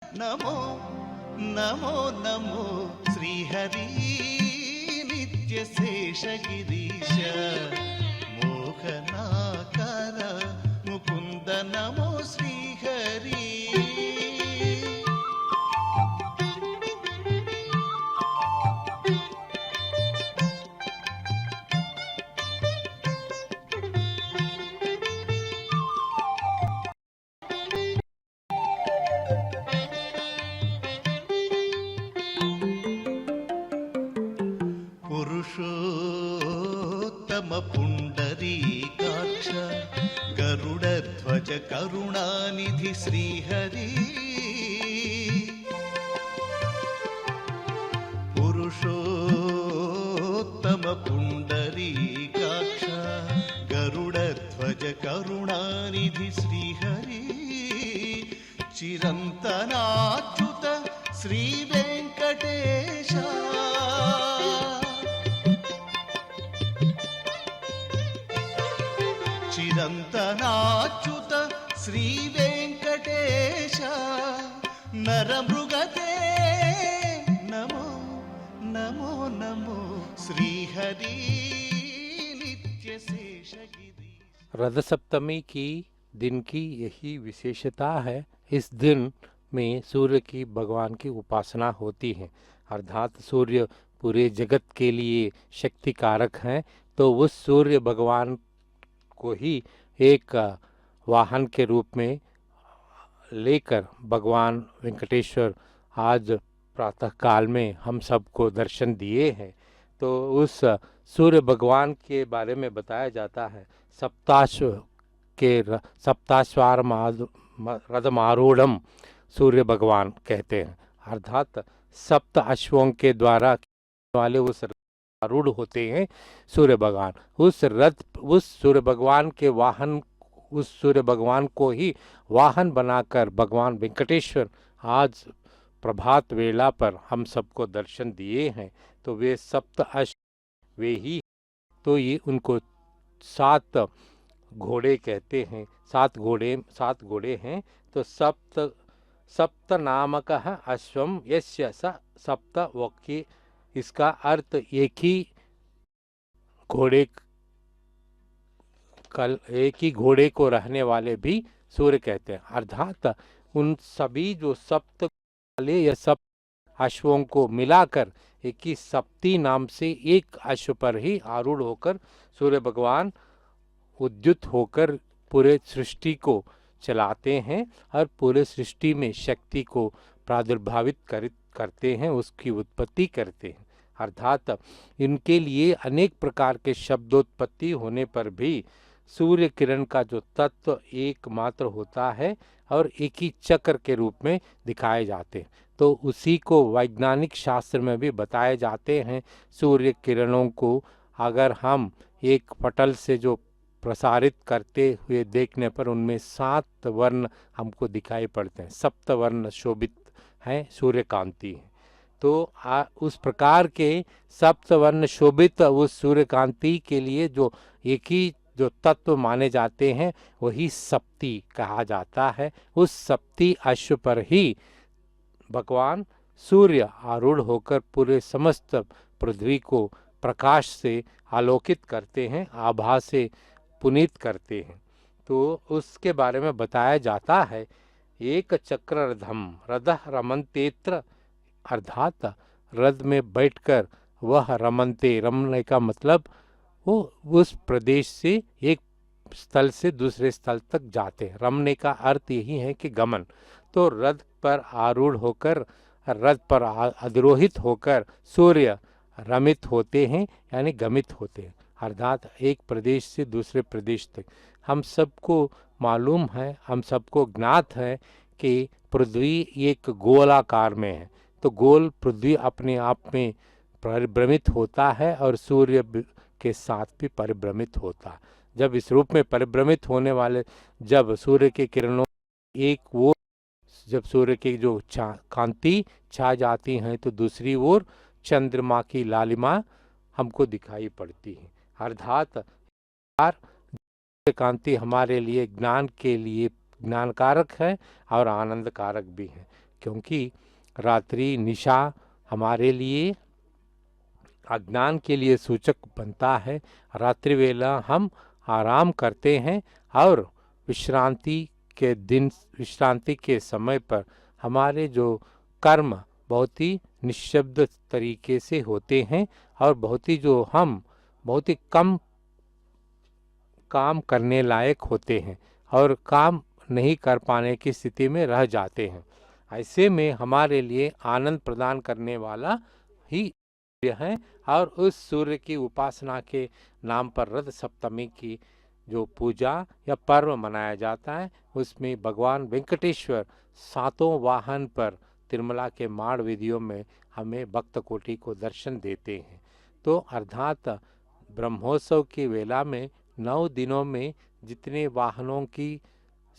D: नमो नमो नमो श्रीहरि नित्य शेषगिरीश मोहनाकार मुकुंद नमो श्रीहरि। पुरुषोत्तम पुंडरीकाक्ष गरुड़ध्वज करुणानिधि श्रीहरि पुरुषोत्तम पुंडरीकाक्ष गरुड़ध्वज करुणानिधि श्रीहरि चिरंतनाच्युत శ్రీ వెంకటేశ చిరంతనాచ్యుత శ్రీ వెంకటేశ నరమృగతే నమో నమో నమో శ్రీహరి नित्य शेषगिरी।
B: रथ सप्तमी की दिन की यही विशेषता है। इस दिन में सूर्य की भगवान की उपासना होती है, अर्थात सूर्य पूरे जगत के लिए शक्ति कारक हैं। तो उस सूर्य भगवान को ही एक वाहन के रूप में लेकर भगवान वेंकटेश्वर आज प्रातः काल में हम सबको दर्शन दिए हैं। तो उस सूर्य भगवान के बारे में बताया जाता है। सप्ताश्वार रथमारूढ़म सूर्य भगवान कहते हैं, अर्थात सप्त अश्वों के द्वारा वाले उस आरूढ़ होते हैं सूर्य भगवान। उस सूर्य भगवान के वाहन, उस सूर्य भगवान को ही वाहन बनाकर भगवान वेंकटेश्वर आज प्रभात वेला पर हम सबको दर्शन दिए हैं। तो वे सप्त अश्व वे ही, तो ये उनको 7 घोड़े कहते हैं। 7 घोड़े हैं। तो सप्त नामक अश्वम यस्य स सप्त वक्की, इसका अर्थ एक ही घोड़े को रहने वाले भी सूर्य कहते हैं, अर्थात उन सभी जो सप्त वाले या सप्त अश्वों को मिलाकर एक ही सप्ती नाम से एक अश्व पर ही आरूढ़ होकर सूर्य भगवान उद्युत होकर पूरे सृष्टि को चलाते हैं और पूरे सृष्टि में शक्ति को प्रादुर्भावित करते हैं, उसकी उत्पत्ति करते हैं। अर्थात इनके लिए अनेक प्रकार के शब्दोत्पत्ति होने पर भी सूर्य किरण का जो तत्व एकमात्र होता है और एक ही चक्र के रूप में दिखाए जाते हैं। तो उसी को वैज्ञानिक शास्त्र में भी बताए जाते हैं। सूर्य किरणों को अगर हम एक पटल से जो प्रसारित करते हुए देखने पर उनमें 7 वर्ण हमको दिखाई पड़ते हैं। 7 वर्ण शोभित हैं, सूर्यकांति है। तो उस प्रकार के 7 वर्ण शोभित उस सूर्यकांति के लिए जो एक ही जो तत्व माने जाते हैं वही सप्ती कहा जाता है। उस सप्ती अश्व पर ही भगवान सूर्य आरूढ़ होकर पूरे समस्त पृथ्वी को प्रकाश से आलोकित करते हैं, आभा से पुनीत करते हैं। तो उसके बारे में बताया जाता है, एक चक्र रथम रथः रमन्तेत्र, अर्थात रथ में बैठकर वह रमनते, रमने का मतलब वो उस प्रदेश से एक स्थल से दूसरे स्थल तक जाते हैं। रमने का अर्थ यही है कि गमन। तो रथ पर आरूढ़ होकर, रथ पर अधिरोहित होकर सूर्य रमित होते हैं, यानी गमित होते हैं, अर्थात एक प्रदेश से दूसरे प्रदेश तक। हम सबको मालूम है, हम सबको ज्ञात है कि पृथ्वी एक गोलाकार में है। तो गोल पृथ्वी अपने आप में परिभ्रमित होता है और सूर्य के साथ भी परिभ्रमित होता है। जब इस रूप में परिभ्रमित होने वाले, जब सूर्य के किरणों एक ओर, जब सूर्य की जो कांति छा जाती हैं तो दूसरी ओर चंद्रमा की लालिमा हमको दिखाई पड़ती है। अर्थात कांति हमारे लिए ज्ञान के लिए ज्ञानकारक है और आनंद कारक भी है, क्योंकि रात्रि निशा हमारे लिए अज्ञान के लिए सूचक बनता है। रात्रि वेला हम आराम करते हैं और विश्रांति के समय पर हमारे जो कर्म बहुत ही निःशब्द तरीके से होते हैं और बहुत ही कम काम करने लायक होते हैं और काम नहीं कर पाने की स्थिति में रह जाते हैं। ऐसे में हमारे लिए आनंद प्रदान करने वाला ही सूर्य है और उस सूर्य की उपासना के नाम पर रथ सप्तमी की जो पूजा या पर्व मनाया जाता है, उसमें भगवान वेंकटेश्वर 7 वाहन पर तिरुमला के माड़ विधियों में हमें भक्त कोटि को दर्शन देते हैं। तो अर्थात ब्रह्मोत्सव की वेला में 9 दिनों में जितने वाहनों की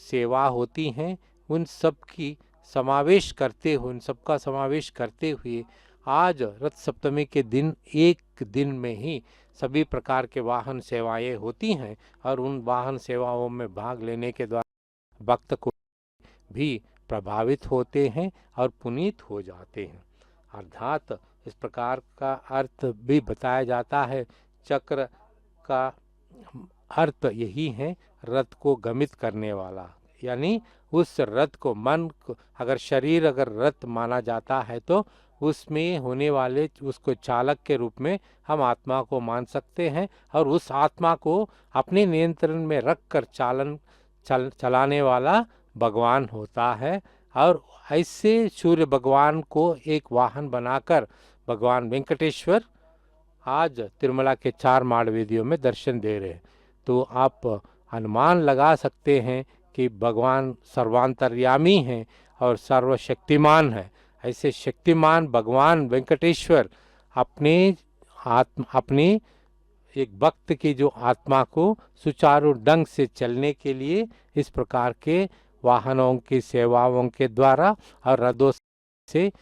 B: सेवा होती हैं, उन सब की समावेश करते हुए, उन सबका समावेश करते हुए आज रथ सप्तमी के दिन एक दिन में ही सभी प्रकार के वाहन सेवाएं होती हैं और उन वाहन सेवाओं में भाग लेने के द्वारा भक्त को भी प्रभावित होते हैं और पुनीत हो जाते हैं। अर्थात इस प्रकार का अर्थ भी बताया जाता है। चक्र का अर्थ यही है, रथ को गमित करने वाला, यानी उस रथ को, मन को, अगर शरीर अगर रथ माना जाता है तो उसमें होने वाले उसको चालक के रूप में हम आत्मा को मान सकते हैं और उस आत्मा को अपने नियंत्रण में रखकर चलाने वाला भगवान होता है। और ऐसे सूर्य भगवान को एक वाहन बनाकर भगवान वेंकटेश्वर आज तिरुमला के 4 माड़वेदियों में दर्शन दे रहे हैं। तो आप अनुमान लगा सकते हैं कि भगवान सर्वांतर्यामी हैं और सर्वशक्तिमान है। ऐसे शक्तिमान भगवान वेंकटेश्वर अपने एक भक्त की जो आत्मा को सुचारू ढंग से चलने के लिए इस प्रकार के वाहनों की सेवाओं के द्वारा और रथों से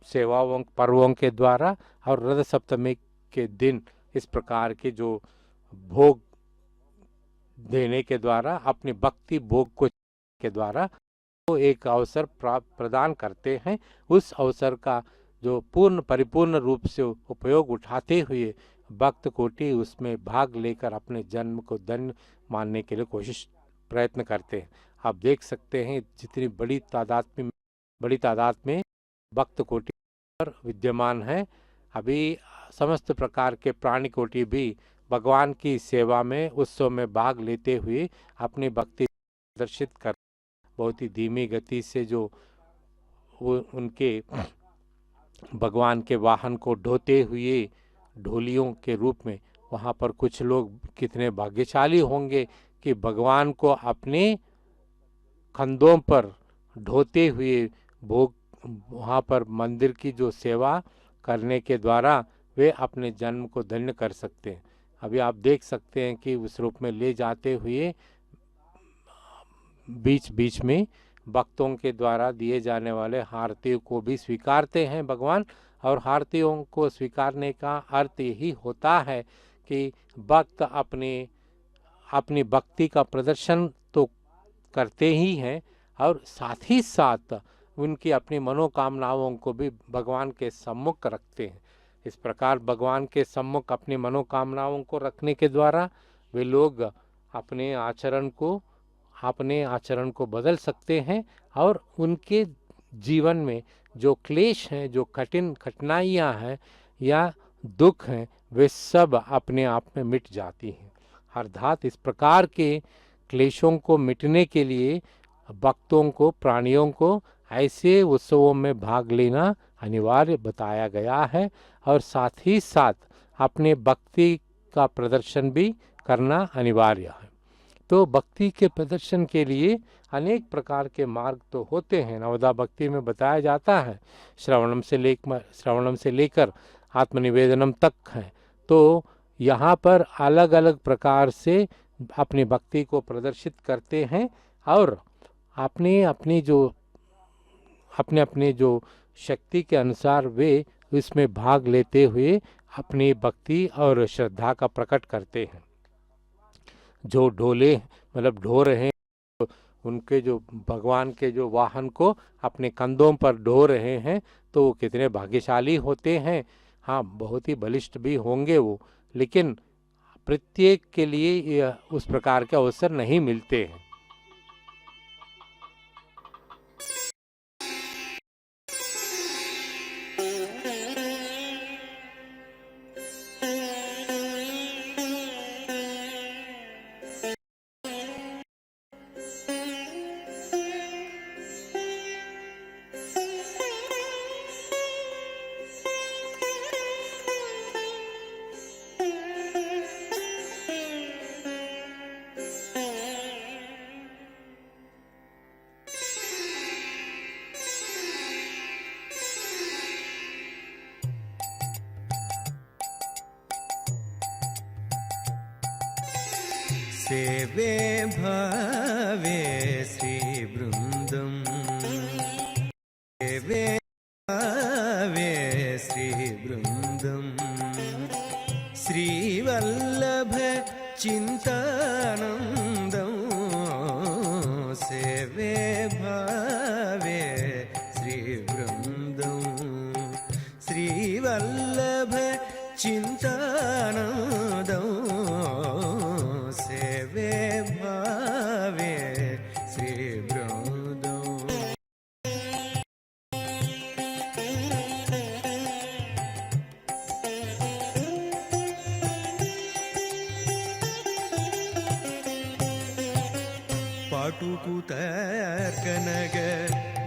B: सेवाओं पर्वों के द्वारा और रथ सप्तमी के दिन इस प्रकार के जो भोग देने के द्वारा अपनी भक्ति भोग को के द्वारा तो एक अवसर प्रदान करते हैं। उस अवसर का जो परिपूर्ण रूप से उपयोग उठाते हुए भक्त कोटि उसमें भाग लेकर अपने जन्म को धन्य मानने के लिए प्रयत्न करते हैं। आप देख सकते हैं जितनी बड़ी तादाद में भक्त कोटि पर विद्यमान है। अभी समस्त प्रकार के प्राणी कोटि भी भगवान की सेवा में उत्सव में भाग लेते हुए अपनी भक्ति प्रदर्शित कर बहुत ही धीमी गति से जो उनके भगवान के वाहन को ढोते हुए ढोलियों के रूप में वहाँ पर कुछ लोग कितने भाग्यशाली होंगे कि भगवान को अपने कंधों पर ढोते हुए भोग वहाँ पर मंदिर की जो सेवा करने के द्वारा वे अपने जन्म को धन्य कर सकते हैं। अभी आप देख सकते हैं कि उस रूप में ले जाते हुए बीच बीच में भक्तों के द्वारा दिए जाने वाले हारतियों को भी स्वीकारते हैं भगवान। और हारतियों को स्वीकारने का अर्थ यही होता है कि भक्त अपनी भक्ति का प्रदर्शन तो करते ही हैं और साथ ही साथ उनकी अपनी मनोकामनाओं को भी भगवान के सम्मुख रखते हैं। इस प्रकार भगवान के सम्मुख अपनी मनोकामनाओं को रखने के द्वारा वे लोग अपने आचरण को बदल सकते हैं और उनके जीवन में जो क्लेश हैं, जो कठिनाइयाँ हैं या दुख हैं, वे सब अपने आप में मिट जाती हैं। अर्थात इस प्रकार के क्लेशों को मिटने के लिए भक्तों को, प्राणियों को ऐसे उत्सवों में भाग लेना अनिवार्य बताया गया है और साथ ही साथ अपने भक्ति का प्रदर्शन भी करना अनिवार्य है। तो भक्ति के प्रदर्शन के लिए अनेक प्रकार के मार्ग तो होते हैं। नवदा भक्ति में बताया जाता है श्रवणम से लेकर आत्मनिवेदनम तक है। तो यहाँ पर अलग अलग प्रकार से अपनी भक्ति को प्रदर्शित करते हैं और अपने अपने जो शक्ति के अनुसार वे इसमें भाग लेते हुए अपनी भक्ति और श्रद्धा का प्रकट करते हैं। जो ढो रहे हैं उनके जो भगवान के जो वाहन को अपने कंधों पर ढो रहे हैं तो वो कितने भाग्यशाली होते हैं। हाँ, बहुत ही बलिष्ठ भी होंगे वो, लेकिन प्रत्येक के लिए उस प्रकार के अवसर नहीं मिलते हैं।
C: सेवे भावे श्रीवृन्दम् श्रीवृन्दम् श्रीवल्लभ चिन्तानन्दं सेवे भावे श्रीवृन्दम् श्रीवल्लभ चिन्तानन्दं सेवे भावे श्रीवृन्दम् पाटुकुतर्कनग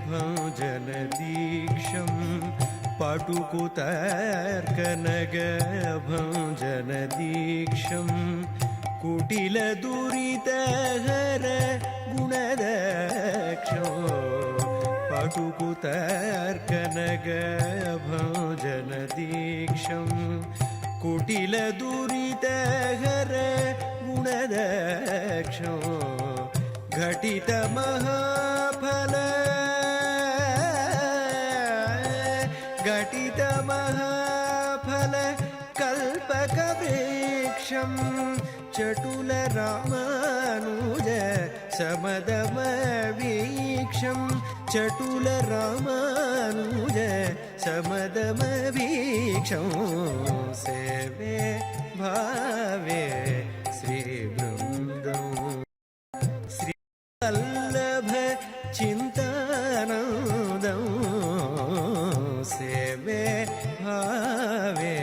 C: भजन दीक्षं पाटुकुतर्कनग भजन दीक्षं कुटिल दुरितहर गुणदक्षं पाटुकुतर्कनग भजन दीक्षं कुटिल दुरितहर गुणदक्षं घटित महाफल घटित महाफल कल्पक वृक्षं चटुल रामानुज समदम वीक्षं चटुल रामानुज समदम वीक्षं सेवे भावे श्रीवृन्दम् वल्लभ चिन्तानन्दं सेवे भावे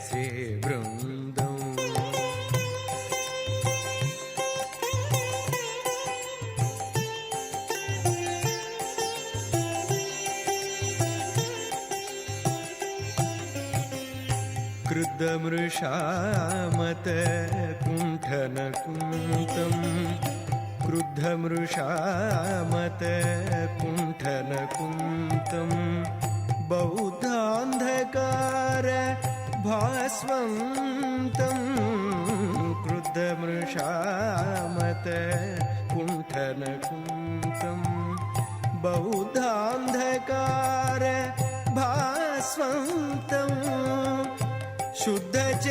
C: श्रीवृन्दम् क्रुद्धमृषामत कुण्ठनकुन्तम् क्रुद्धमृषामत कुण्ठनकुन्तं बौद्धान्धकार भास्वन्तं क्रुद्धमृषामत कुण्ठनकुन्तं बौद्धान्धकार भास्वन्तं शुद्धचेदमणि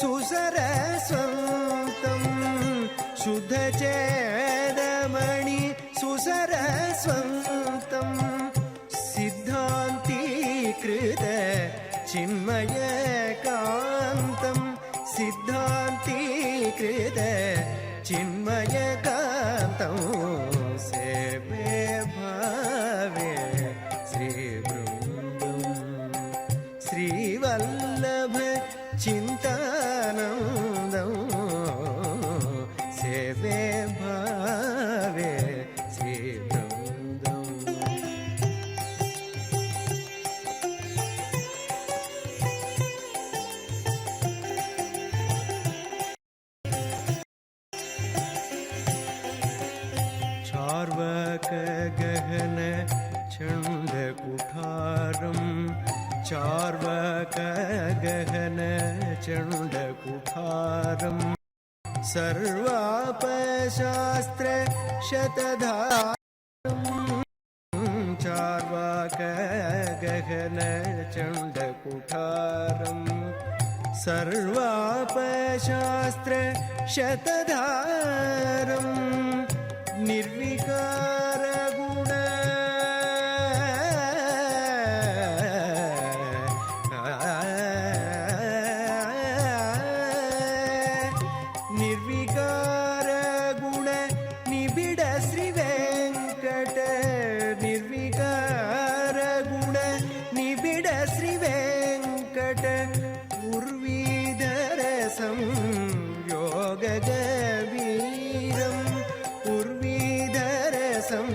C: सुसरस्वन्तं शुद्धचेदमणि सुसरस्वन्तं सिद्धान्तीकृत चिन्मयकान्तं सिद्धान्तीकृत चिन्मयकान्तं सेवे भावे श्रीवृन्दम् श्रीवल्लभ चिन्तानन्दं सेवे भावे श्रीवृन्दम् चार्वाक गहन चण्डकुठारं चार्वाक गहन चण्डकुठारं सर्वापशास्त्र शतधारं चार्वाक गहन चण्डकुठारं सर्वापशास्त्र शतधारं निर्विकार गुण निर्विकार गुण निबिड श्री वेंकट निर्विकार गुण निबिड श्री वेंकट उर्वीधर संयोग गवीरम उर्वीधर संयोग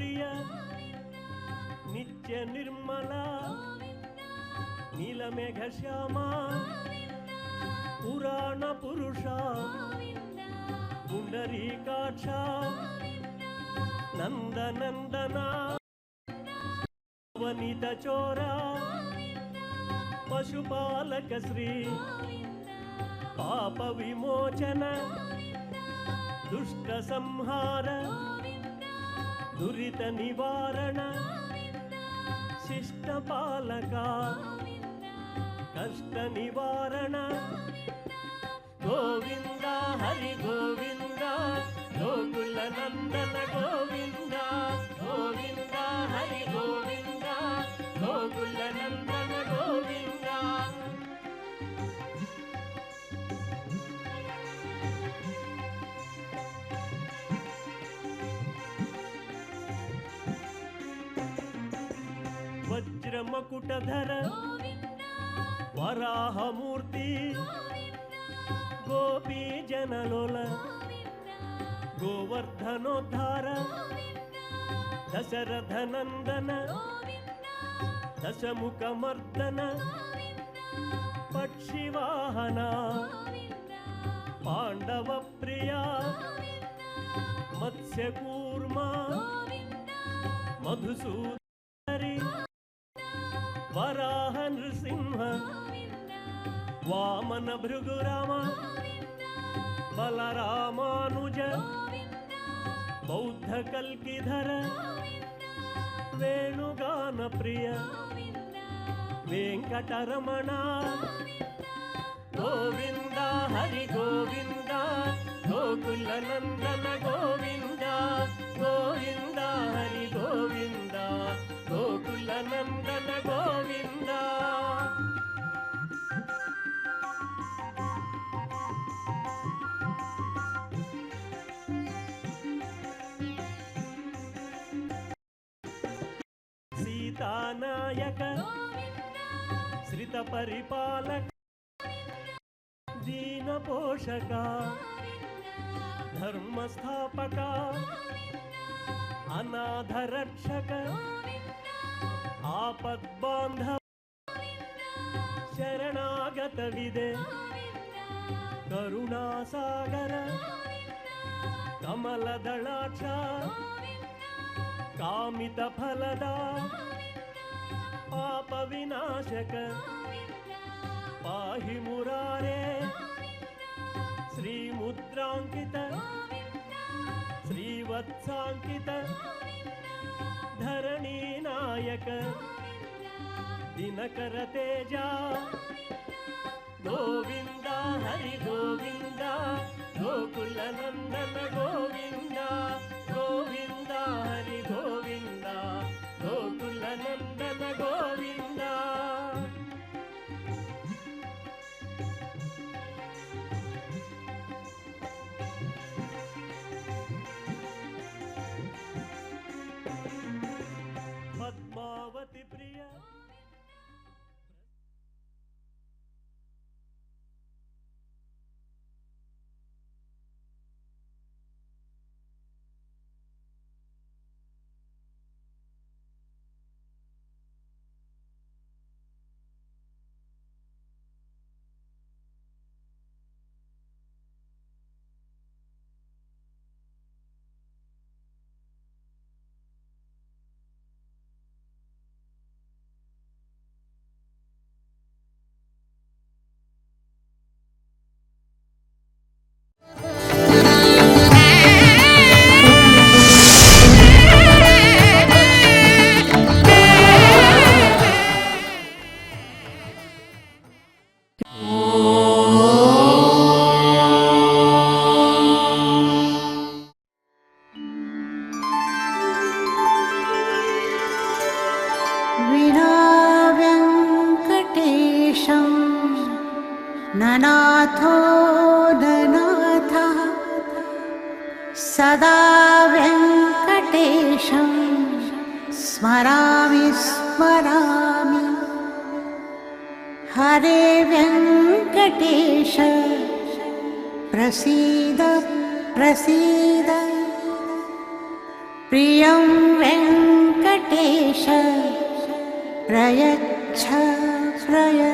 A: ప్రియ నిత్య నిర్మల నీలమేఘ శ్యామ పురాణ పురుష పుండరీకాక్ష నందనందన వనిత చోర పశుపాలక శ్రీ పాప విమోచన దుష్ట సంహార దురిత నివారణ శిష్ట పాలక కష్ట నివారణ గోవింద హరి గోవింద గోకుల నందన గోవింద గోవింద హరి గోవింద గోకుల నందన గోవింద వజ్రమకుటధర వరాహమూర్తి గోపీ జనలోల గోవర్ధనోద్ధార దశరథ నందన దశముఖమర్దన పక్షివాహన పాండవ ప్రియ మత్స్యకూర్మ మధుసూదరి వరాహ నృసింహ వామన భృగురామ బలరామానుజ బౌద్ధ కల్కిధర వేణుగాన ప్రియ వెంకటరమణ గోవింద హరి గోవింద గోకుల నందన గోవింద గోవింద హరి గోవింద గోకుల నందన గోవింద సీతానాయక శ్రిత పరిపాలక దీన పోషక ధర్మ స్థాపక అనాథ రక్షక ఆపద్బాంధవ శరణాగత విదే కరుణాసాగర కమలదళాక్ష కామిత ఫలదా పాప వినాశక పాహి మురారే శ్రీముద్రాంకిత శ్రీవత్సాంకిత ధరణీ నాయక దినకర తేజ గోవింద హరి గోవింద గోకుల నందన గోవింద గోవింద హరి గోవింద గోకుల నందన గోవింద పద్మావతి ప్రియ
E: विना वेङ्कटेशं ननाथो ननाथः सदा वेङ्कटेशं स्मरामि स्मरामि हरे वेङ्कटेश प्रसीद प्रसीद प्रियं वेङ्कटेश प्रयच्छ प्रयच्छ